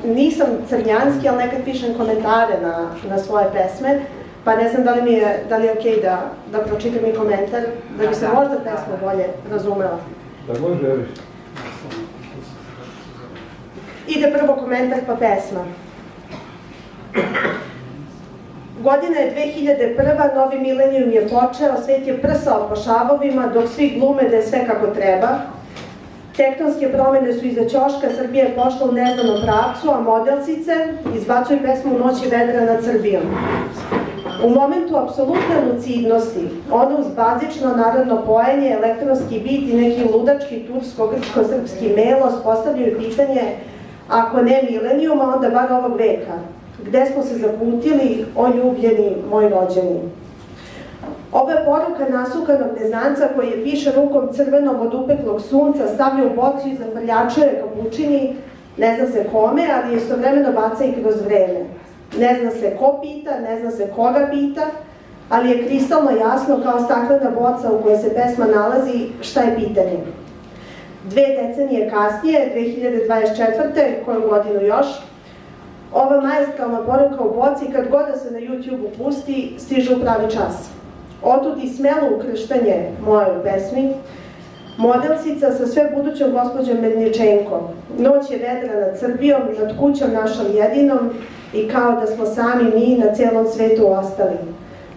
Nisam crnjanski, ali nekad pišem komentare na svoje pesme, pa ne znam da li je okej da pročitam i komentar, da bi se možda pesma bolje razumela. Da može, eviš. Ide prvo komentar pa pesma. Godina je 2001, novi milenijum je počeo, svet je prsao po šavovima, dok svi glume da je sve kako treba. Tektonske promene su iza ćoška, Srbija je pošla u neznanom pravcu, a modelsice izbacuju pesmu Noć je vedra nad Srbijom. U momentu apsolutne lucidnosti, ono uz bazično narodno pojenje, elektronski bit i neki ludački tursko-grčko-srpski melos postavljaju pitanje, ako ne milenijuma, onda bar ovog veka. Gde smo se zaputili, o ljubljeni, moj rođeni? Ovo je poruka nasukanog neznanca koji je piše rukom crvenom od upeklog sunca, stavlja u bocu i zaprljačuje kapučini, ne zna se kome, ali istovremeno baca i kroz vreme. Ne zna se ko pita, ne zna se koga pita, ali je kristalno jasno kao staklena boca u kojoj se pesma nalazi šta je pitanje. 2 decenije kasnije, 2024. koju godinu još, ova maestralna poruka u boci, kad god da se na YouTube-u pusti, stiže u pravi čas. Otud i smelo ukrštanje moje u pesmi, modelsica sa sve budućom gospođom Medničenko. Noć je vedra nad Srbijom, nad kućom našom jedinom i kao da smo sami mi na celom svetu ostali.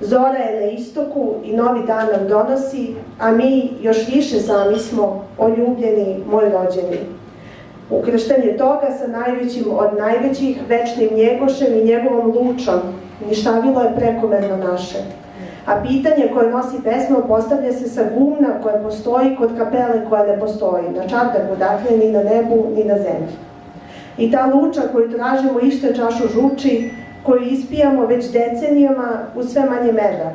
Zora je na istoku i novi dan nam donosi, a mi još više sami smo, o ljubljeni, moj rođeni. Ukrštanje toga sa najvećim od najvećih, večnim Njegošem i njegovom lučom, ništavilo je prekomerno naše. A pitanje koje nosi pesma postavlja se sa gumna koja postoji kod kapele koja ne postoji, na čardaku, dakle, ni na nebu, ni na zemlji. I ta luča koju tražimo ište čašu žuči, koju ispijamo već decenijama u sve manje meda.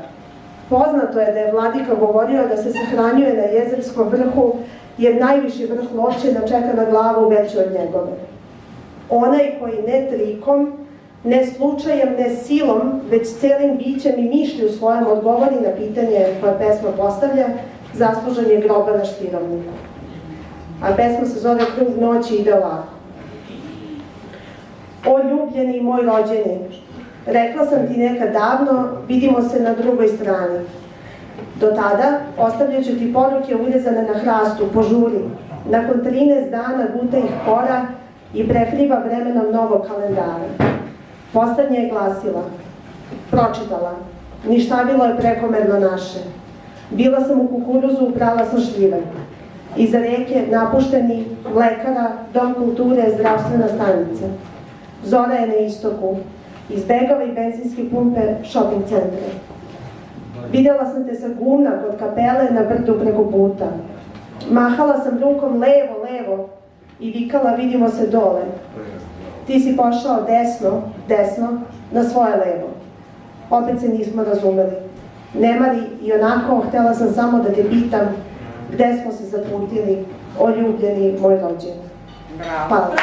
Poznato je da je vladika govorio da se sahranjuje na jezerskom vrhu, jer najviši vrh Lovćena čeka na glavu veću od njegove. Onaj koji ne trikom, ne slučajem, ne silom, već celim bićem i mišlju svojom odgovori na pitanje koje pesma postavlja, zaslužan je groba na Štirovniku. A pesma se zove Krug noći ide ovako. O ljubljeni moj rođeni, rekla sam ti nekad davno, vidimo se na drugoj strani. Do tada ostavljaću ti poruke urezane na hrastu, požuri. Nakon 13 dana guta ih kora i prekriva vremenom novog kalendara. Poslednja je glasila, pročitala, ništavilo je prekomerno naše. Bila sam u kukuruzu, uprala sam šljive. Iza reke, napušteni, lekara, dom kulture, zdravstvena stanica. Zora je na istoku, izbegava i benzinske pumpe, shopping centre. Videla sam te sa gumna kod kapele na brdu preko puta. Mahala sam rukom levo, levo i vikala vidimo se dole. Ti si pošao desno, desno, na svoje levo. Opet se nismo razumeli. Nemari i onako, htela sam samo da te pitam gde smo se zaputili, o ljubljeni moj rođeni. Hvala.